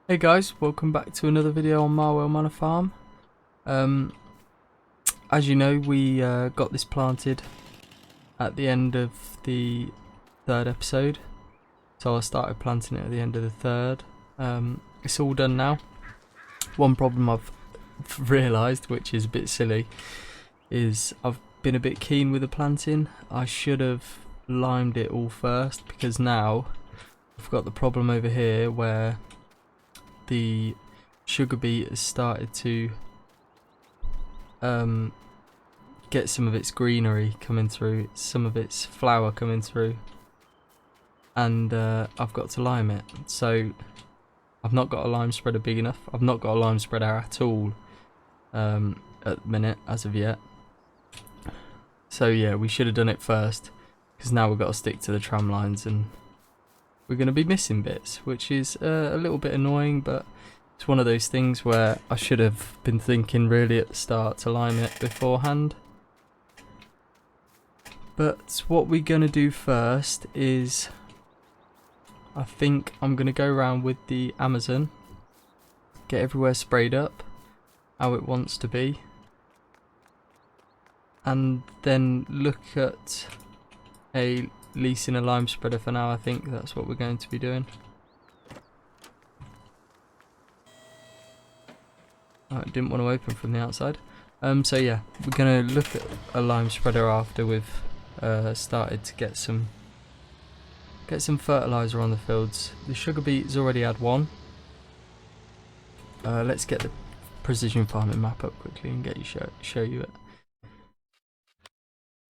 Hey guys, welcome back to another video on Marwell Manor farm. As you know, we got this planted at the end of the third episode, so I started planting it at the end of the third. It's all done now. One problem I've realised, which is a bit silly, is I've been a bit keen with the planting. I should have limed it all first, because now I've got the problem over here where the sugar beet has started to get some of its greenery coming through, some of its flower coming through, and I've got to lime it. So I've not got a lime spreader big enough. I've not got a lime spreader at all at the minute, as of yet. So yeah, we should have done it first, because now we've got to stick to the tram lines and we're going to be missing bits, which is a little bit annoying, but it's one of those things where I should have been thinking really at the start to lime it beforehand. But what we're going to do first is, I think I'm going to go around with the Amazon, get everywhere sprayed up how it wants to be, and then look at leasing a lime spreader for now. I think that's what we're going to be doing. Oh, it didn't want to open from the outside. So yeah, we're going to look at a lime spreader after we've started to get some fertilizer on the fields. The sugar beet has already had one. Let's get the precision farming map up quickly and get show you it.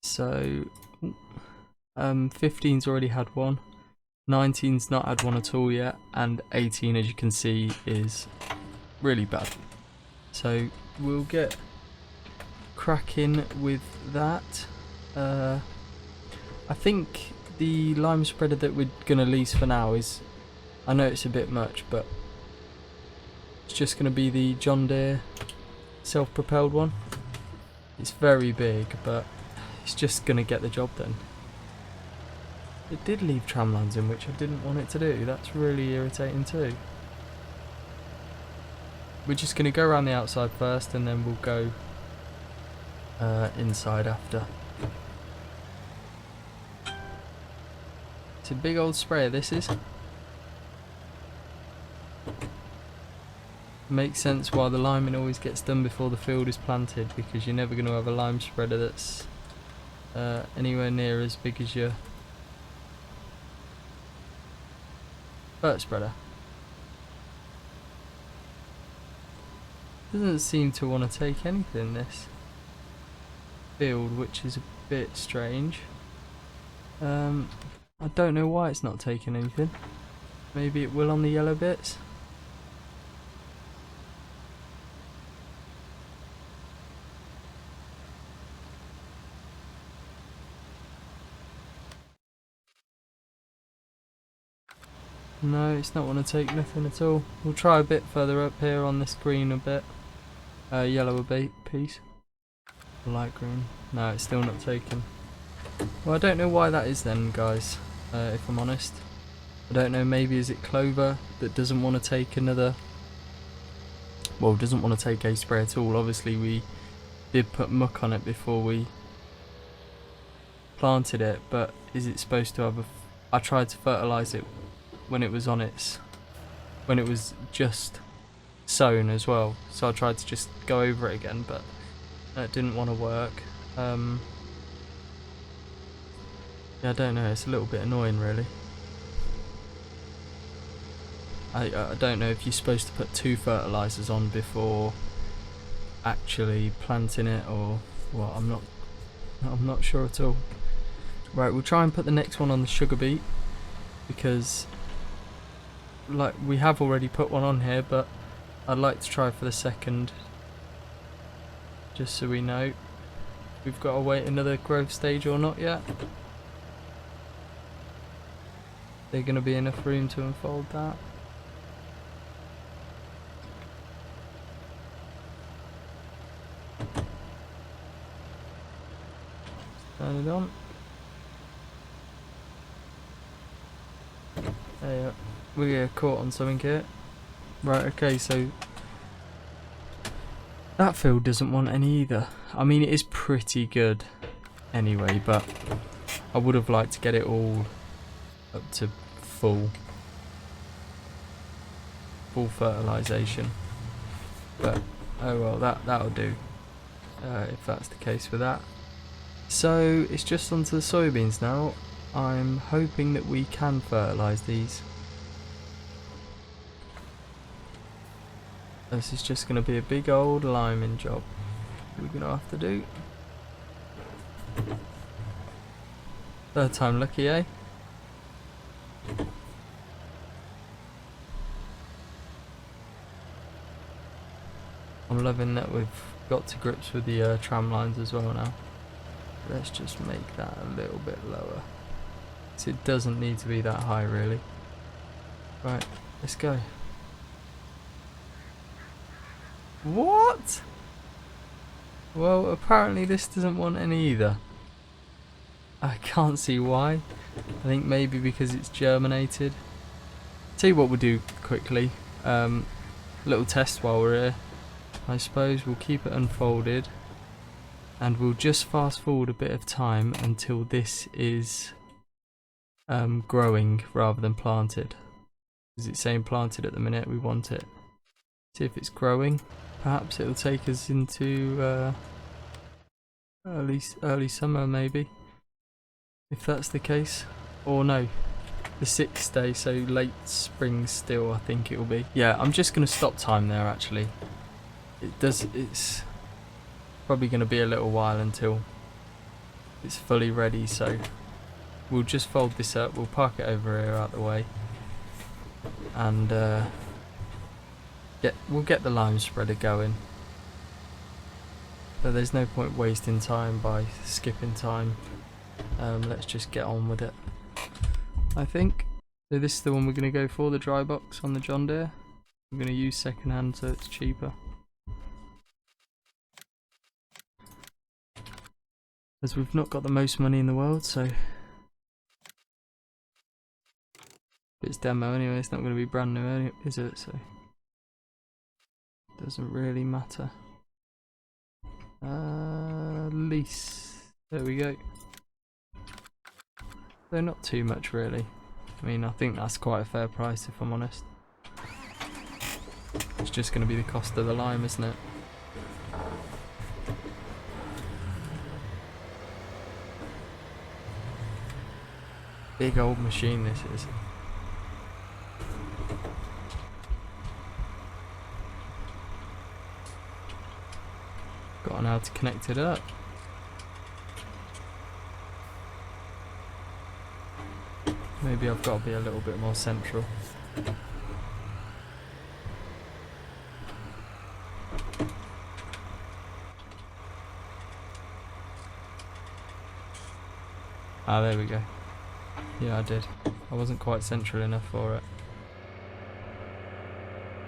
So 15's already had one, 19's not had one at all yet, and 18, as you can see, is really bad. So we'll get cracking with that. I think the lime spreader that we're going to lease for now is, I know it's a bit much, but it's just going to be the John Deere self-propelled one. It's very big, but it's just going to get the job done. It did leave tram lines in, which I didn't want it to do. That's really irritating too. We're just going to go around the outside first, and then we'll go inside after. It's a big old sprayer, this is. Makes sense why the liming always gets done before the field is planted, because you're never going to have a lime spreader that's anywhere near as big as your fert spreader. Doesn't seem to want to take anything, this field, which is a bit strange. I don't know why it's not taking anything. Maybe it will on the yellow bits. No, it's not want to take nothing at all. We'll try a bit further up here on this green a bit. Yellow a bit piece. Light green. No, it's still not taken. Well, I don't know why that is then, guys, if I'm honest. I don't know, maybe is it clover that doesn't want to take another... Well, doesn't want to take a spray at all. Obviously, we did put muck on it before we planted it, but is it supposed to have a... I tried to fertilise it when it was on its... when it was just sown as well. So I tried to just go over it again, but it didn't want to work. Yeah, I don't know, it's a little bit annoying really. I don't know if you're supposed to put 2 fertilisers on before actually planting it or what. I'm not sure at all. Right, we'll try and put the next one on the sugar beet, because like we have already put one on here, but I'd like to try for the second, just so we know. We've got to wait another growth stage or not yet. There's going to be enough room to unfold that. Turn it on. There you go. We get caught on something here. Right, okay, so that field doesn't want any either. I mean, it is pretty good anyway, but I would have liked to get it all up to full fertilisation. But oh well, that'll do if that's the case for that. So it's just onto the soybeans now. I'm hoping that we can fertilise these. This is just going to be a big old liming job we're going to have to do. Third time lucky, eh? I'm loving that we've got to grips with the tram lines as well now. Let's just make that a little bit lower. So it doesn't need to be that high really. Right, let's go. What? Well, apparently this doesn't want any either. I can't see why. I think maybe because it's germinated. Tell you what we'll do quickly. Little test while we're here. I suppose we'll keep it unfolded. And we'll just fast forward a bit of time until this is growing rather than planted. Is it saying planted at the minute? We want it. See if it's growing. Perhaps it'll take us into early summer maybe. If that's the case. Or no. The 6th day, so late spring still I think it will be. Yeah, I'm just going to stop time there actually. It's probably going to be a little while until it's fully ready, so we'll just fold this up, we'll park it over here out the way, and we'll get the lime spreader going. But there's no point wasting time by skipping time. Let's just get on with it, I think. So this is the one we're going to go for, the dry box on the John Deere. I'm going to use second hand so it's cheaper. As we've not got the most money in the world, so if it's demo anyway, it's not going to be brand new, is it? So it doesn't really matter. Lease. There we go. So not too much really. I mean, I think that's quite a fair price if I'm honest. It's just going to be the cost of the lime, isn't it? Big old machine this is. Got on how to connect it up. Maybe I've got to be a little bit more central. Ah, there we go. Yeah, I did. I wasn't quite central enough for it.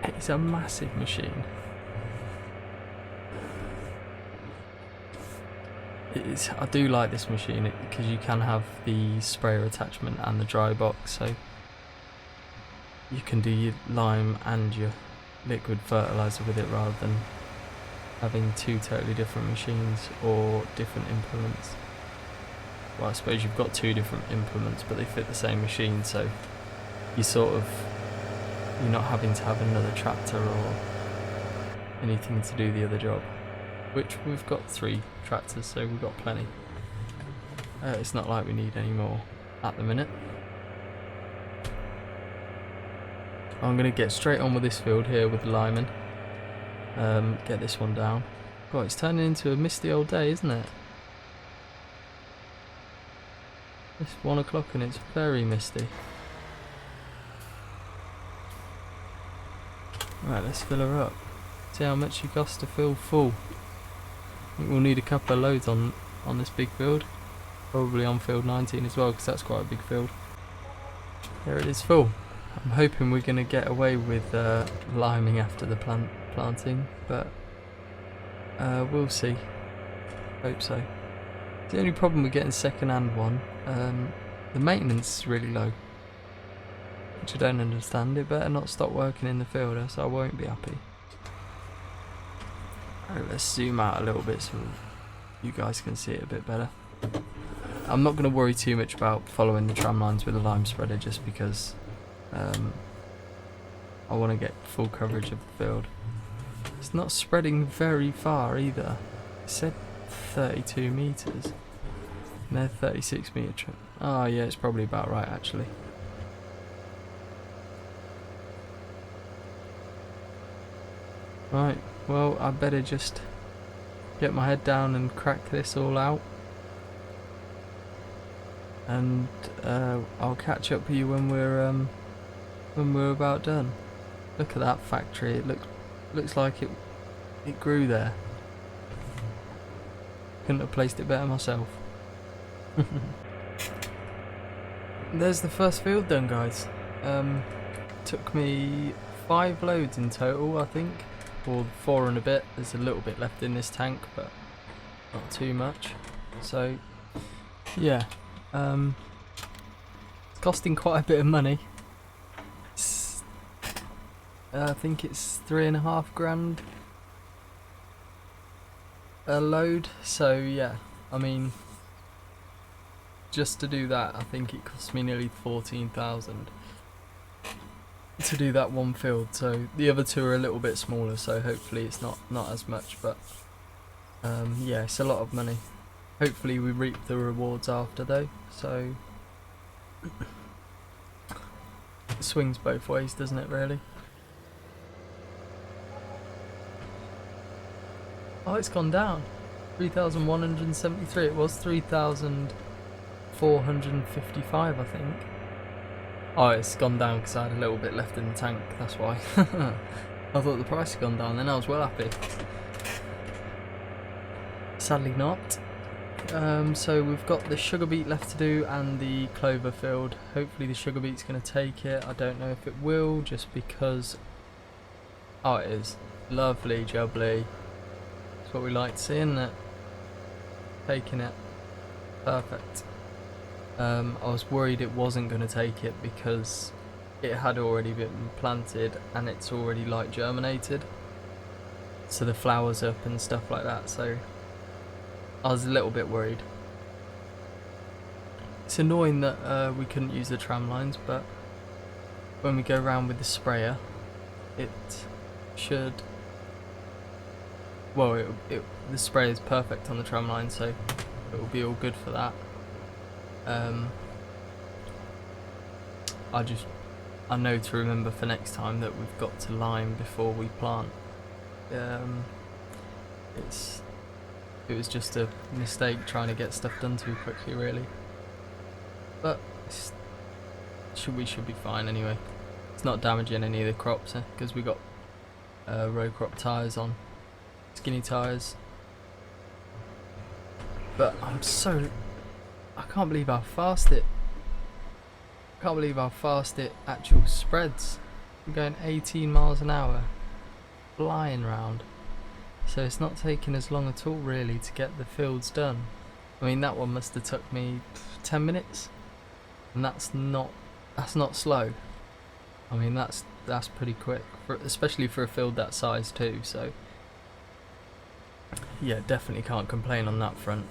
It's a massive machine. I do like this machine because you can have the sprayer attachment and the dry box, so you can do your lime and your liquid fertilizer with it rather than having two totally different machines or different implements. Well, I suppose you've got two different implements, but they fit the same machine, so you're not having to have another tractor or anything to do the other job. Which we've got 3 tractors, so we've got plenty. It's not like we need any more at the minute. I'm going to get straight on with this field here with liming. Get this one down. God, it's turning into a misty old day, isn't it? It's 1 o'clock and it's very misty. Right, let's fill her up. See how much she costs to fill full. I think we'll need a couple of loads on this big field. Probably on field 19 as well, because that's quite a big field. There it is full. I'm hoping we're going to get away with liming after the planting, but we'll see. Hope so. The only problem with getting second hand one, the maintenance is really low. which I don't understand. It better not stop working in the field, else I won't be happy. Alright, let's zoom out a little bit so you guys can see it a bit better. I'm not going to worry too much about following the tram lines with a lime spreader, just because I want to get full coverage of the field. It's not spreading very far either. It said 32 metres. And they're 36 metre trim. Oh yeah, it's probably about right actually. Right, well I better just get my head down and crack this all out. And I'll catch up with you when we're about done. Look at that factory. It looks like it grew there. Couldn't have placed it better myself. There's the first field done, guys. Took me 5 loads in total, I think, or 4 and a bit. There's a little bit left in this tank, but not too much. So yeah, it's costing quite a bit of money. I think it's 3.5 grand a load. So yeah, I mean, just to do that, I think it cost me nearly 14,000 to do that one field. So the other 2 are a little bit smaller, so hopefully it's not as much. But yeah, it's a lot of money. Hopefully we reap the rewards after though. So it swings both ways, doesn't it, really? Oh, it's gone down. 3,173. It was 3,455, I think. Oh, it's gone down because I had a little bit left in the tank. That's why. I thought the price had gone down. Then I was well happy. Sadly not. So we've got the sugar beet left to do and the clover field. Hopefully the sugar beet's going to take it. I don't know if it will, just because. Oh, it is. Lovely jubbly. That's what we like to see, isn't it? Taking it. Perfect. I was worried it wasn't going to take it because it had already been planted and it's already like germinated. So the flowers up and stuff like that. So I was a little bit worried. It's annoying that we couldn't use the tram lines, but when we go around with the sprayer, it should. Well, the spray is perfect on the tram line, so it will be all good for that. I know to remember for next time that we've got to lime before we plant. It was just a mistake trying to get stuff done too quickly, really. But we should be fine anyway. It's not damaging any of the crops because we got row crop tyres on, skinny tyres. But I can't believe how fast it. Actual spreads. I'm going 18 miles an hour, flying round. So it's not taking as long at all really to get the fields done. I mean, that one must have took me 10 minutes, and that's not slow. I mean, that's pretty quick, especially for a field that size too. So yeah, definitely can't complain on that front.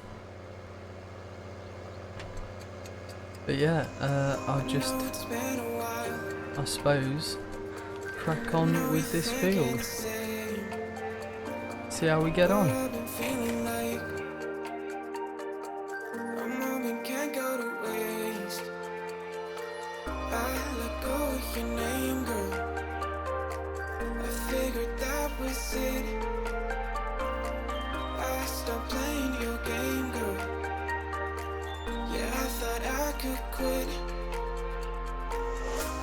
But yeah, I'll just, I suppose, crack on with this field. See how we get on. Quit.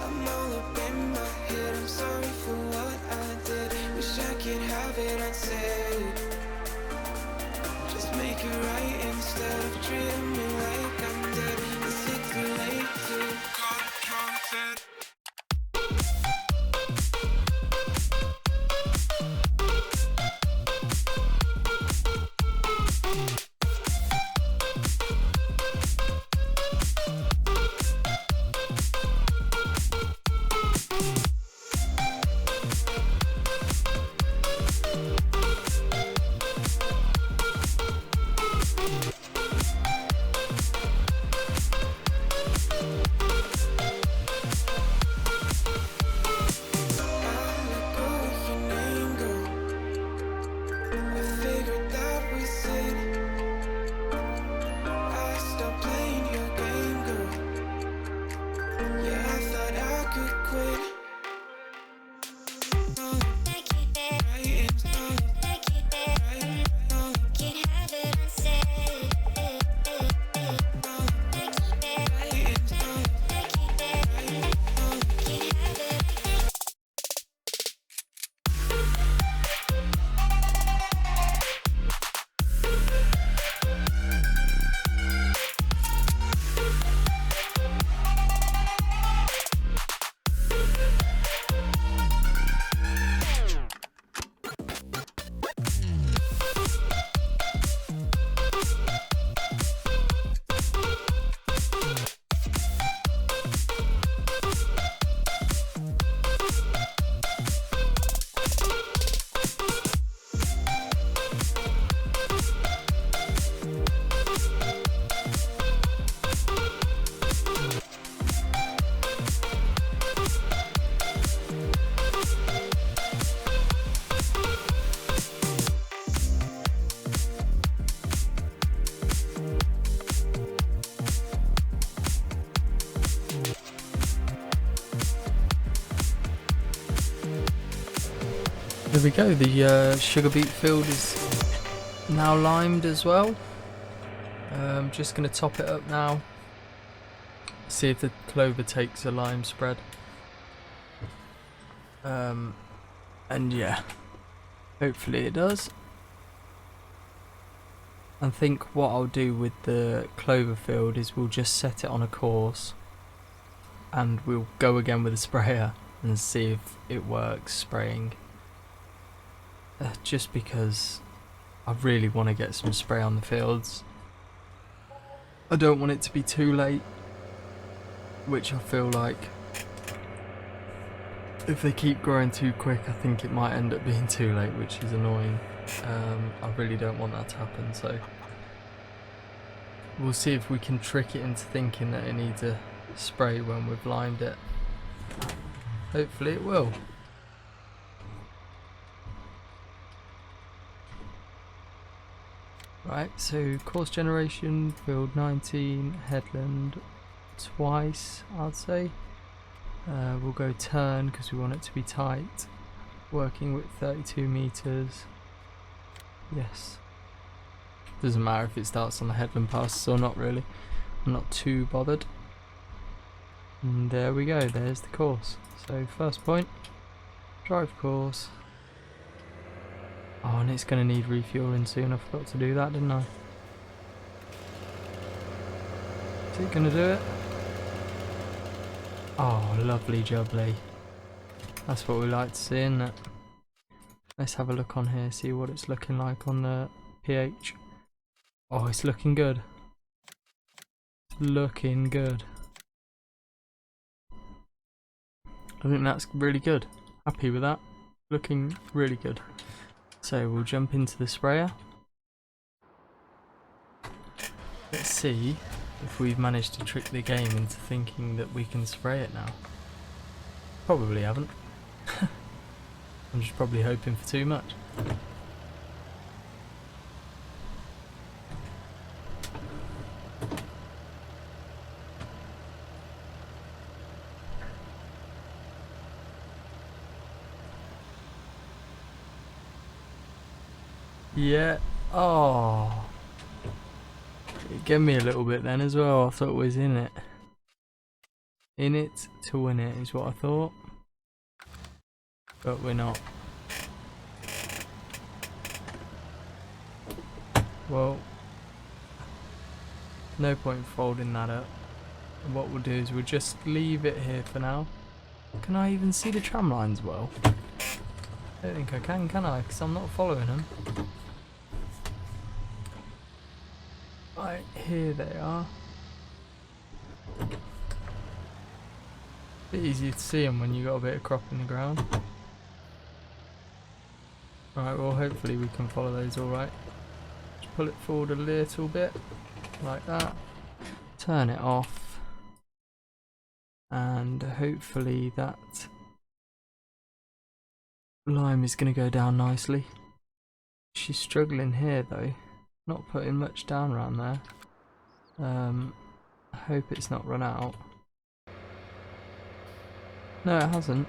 I'm all up in my head. I'm sorry for what I did. Wish I could have it unsaid. Just make it right instead of treating me like I'm dead. Is it too late to confront it? There we go, the sugar beet field is now limed as well. I'm just going to top it up now, see if the clover takes a lime spread. And yeah, hopefully it does. I think what I'll do with the clover field is we'll just set it on a course and we'll go again with a sprayer and see if it works spraying. Just because I really want to get some spray on the fields. I don't want it to be too late, which I feel like if they keep growing too quick, I think it might end up being too late, which is annoying. I really don't want that to happen, so we'll see if we can trick it into thinking that it needs a spray when we've limed it. Hopefully it will. Right, so course generation, field 19, headland twice, I'd say. We'll go turn because we want it to be tight. Working with 32 meters. Yes. Doesn't matter if it starts on the headland passes or not really. I'm not too bothered. And there we go, there's the course. So first point, drive course. Oh, and it's going to need refueling soon. I forgot to do that, didn't I? Is it going to do it? Oh, lovely jubbly. That's what we like to see, isn't it? Let's have a look on here, see what it's looking like on the pH. Oh, it's looking good. It's looking good. I think that's really good. Happy with that. Looking really good. So we'll jump into the sprayer. Let's see if we've managed to trick the game into thinking that we can spray it now. Probably haven't. I'm just probably hoping for too much. Yeah. Oh. It gave me a little bit then as well. I thought it was in it. In it to win it is what I thought. But we're not. Well, no point folding that up. And what we'll do is we'll just leave it here for now. Can I even see the tram lines well? I don't think I can I? Because I'm not following them. Right, here they are. Bit easier to see them when you got a bit of crop in the ground. Right, well hopefully we can follow those alright. Just pull it forward a little bit, like that. Turn it off. And hopefully that lime is going to go down nicely. She's struggling here though. Not putting much down around there. I hope it's not run out. No, it hasn't.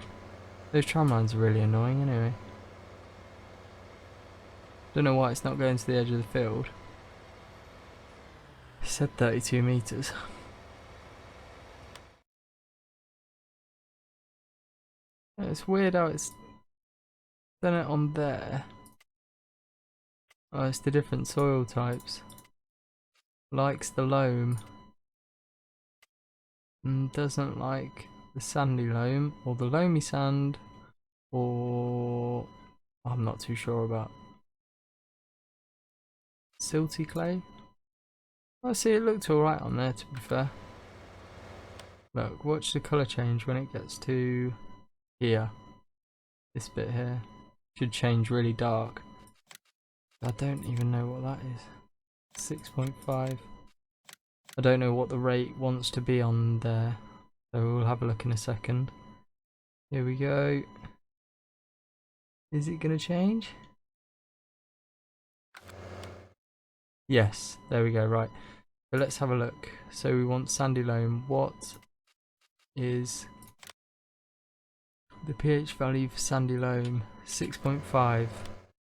Those tram lines are really annoying anyway. Don't know why it's not going to the edge of the field. It said 32 metres. It's weird how it's done it on there. Oh, it's the different soil types. Likes the loam. And doesn't like the sandy loam, or the loamy sand, or I'm not too sure about. Silty clay? I see, it looked alright on there, to be fair. Look, watch the colour change when it gets to here. This bit here should change really dark. I don't even know what that is. 6.5. I don't know what the rate wants to be on there, so we'll have a look in a second. Here we go. Is it going to change? Yes, there we go, right. So let's have a look. So we want sandy loam. What is the pH value for sandy loam? 6.5.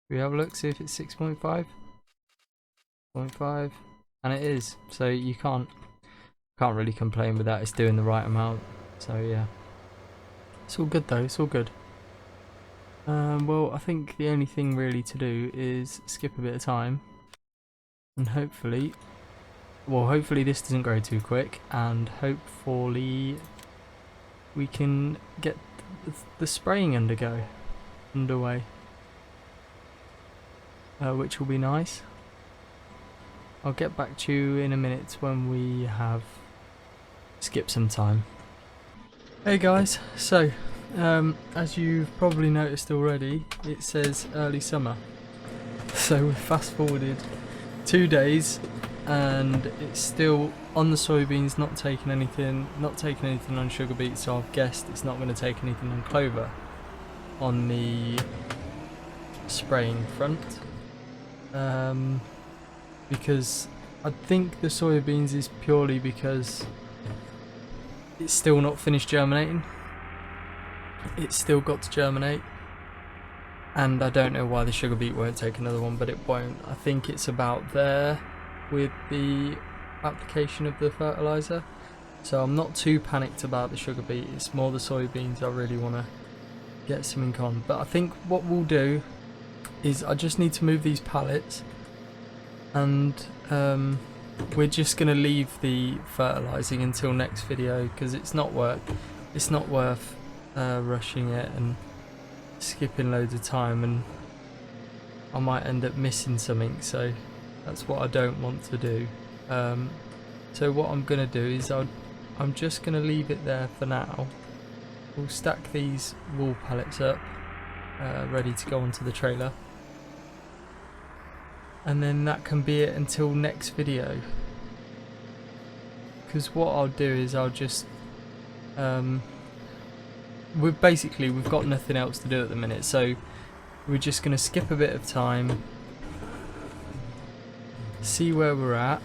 We have a look, see if it's 6.5. 0.5, and it is. So you can't really complain with that. It's doing the right amount. So yeah, it's all good though. It's all good. Well, I think the only thing really to do is skip a bit of time, and hopefully this doesn't grow too quick, and hopefully we can get the spraying underway, which will be nice. I'll get back to you in a minute when we have skipped some time. Hey guys, so as you've probably noticed already, it says early summer. So we fast forwarded 2 days and it's still on the soybeans, not taking anything on sugar beets, so I've guessed it's not going to take anything on clover on the spraying front. Because I think the soybeans is purely because it's still not finished germinating. It's still got to germinate, and I don't know why the sugar beet won't take another one, but it won't. I think it's about there with the application of the fertilizer, so I'm not too panicked about the sugar beet. It's more the soybeans I really want to get something on. But I think what we'll do is I just need to move these pallets, and we're just gonna leave the fertilizing until next video, because it's not worth rushing it and skipping loads of time, and I might end up missing something, so that's what I don't want to do. So what I'm gonna do is I'm just gonna leave it there for now. We'll stack these wool pallets up ready to go onto the trailer, and then that can be it until next video. Because what I'll do is I'll just we've got nothing else to do at the minute, so we're just going to skip a bit of time, see where we're at,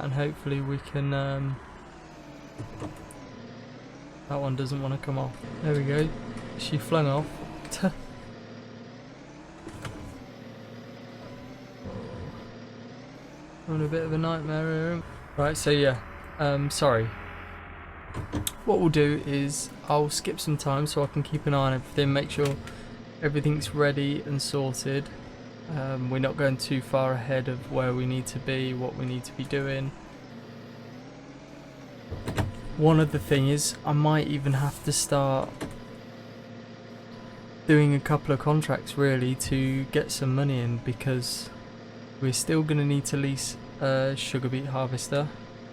and hopefully we can that one doesn't want to come off. There we go, she flung off. Having a bit of a nightmare here. Right, so yeah, sorry. What we'll do is I'll skip some time so I can keep an eye on everything, make sure everything's ready and sorted. We're not going too far ahead of where we need to be, what we need to be doing. One other thing is I might even have to start doing a couple of contracts really to get some money in, because we're still going to need to lease a sugar beet harvester,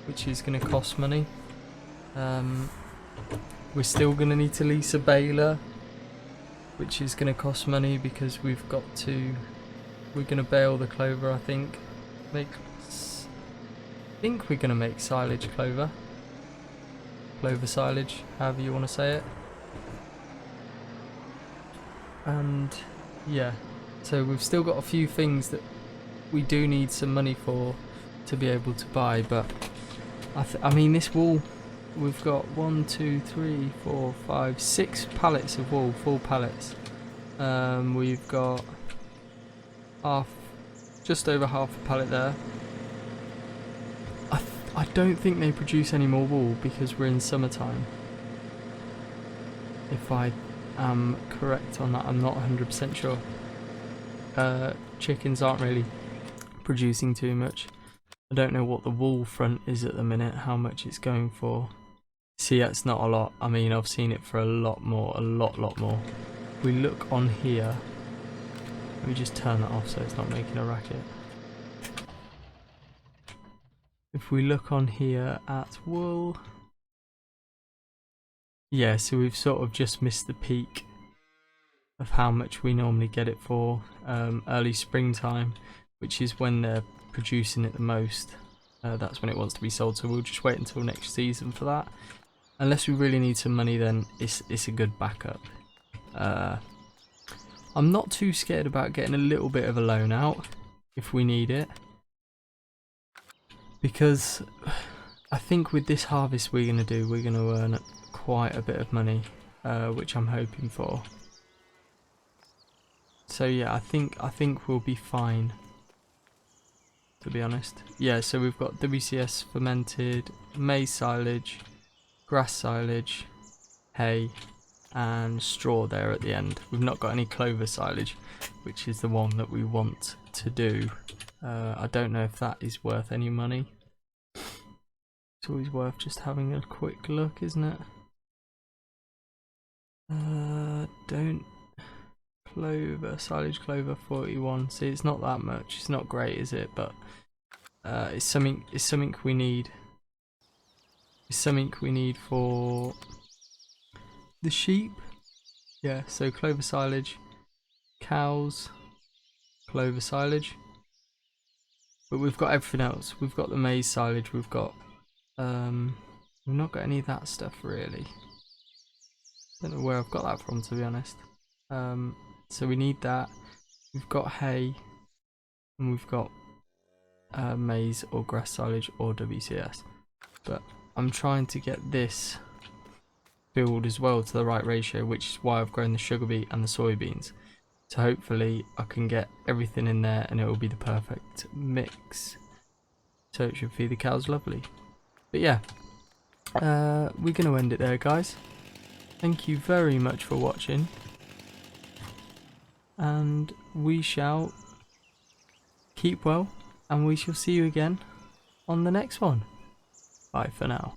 which is going to cost money. We're still going to need to lease a baler, which is going to cost money, because we're going to bale the clover, I think. We're going to make silage clover silage, however you want to say it. And yeah, so we've still got a few things that we do need some money for to be able to buy, but I mean this wool, we've got 1, 2, 3, 4, 5, 6 pallets of wool, full pallets. We've got just over half a pallet there. I don't think they produce any more wool because we're in summertime. If I am correct on that, I'm not 100% sure. Chickens aren't really producing too much. I don't know what the wool front is at the minute, how much it's going for. See, that's not a lot. I mean, I've seen it for a lot more, a lot more. If we look on here, let me just turn that off so it's not making a racket. If we look on here at wool, yeah, so we've sort of just missed the peak of how much we normally get it for early springtime, which is when they're producing it the most. That's when it wants to be sold, so we'll just wait until next season for that. Unless we really need some money, then it's a good backup. I'm not too scared about getting a little bit of a loan out if we need it, because I think with this harvest we're going to earn quite a bit of money, which I'm hoping for. So yeah, I think we'll be fine, to be honest. Yeah, so we've got WCS fermented, maize silage, grass silage, hay, and straw there at the end. We've not got any clover silage, which is the one that we want to do. I don't know if that is worth any money. It's always worth just having a quick look, isn't it? Silage clover 41. See, it's not that much. It's not great, is it? But it's something we need. It's something we need for the sheep. Yeah, so clover silage, cows, clover silage. But we've got everything else. We've got the maize silage. We've not got any of that stuff really. Don't know where I've got that from, to be honest. So we need that. We've got hay, and we've got maize or grass silage or WCS. But I'm trying to get this build as well to the right ratio, which is why I've grown the sugar beet and the soybeans. So hopefully I can get everything in there and it will be the perfect mix. So it should feed the cows lovely. But yeah, we're going to end it there, guys. Thank you very much for watching. And we shall keep well, and we shall see you again on the next one. Bye for now.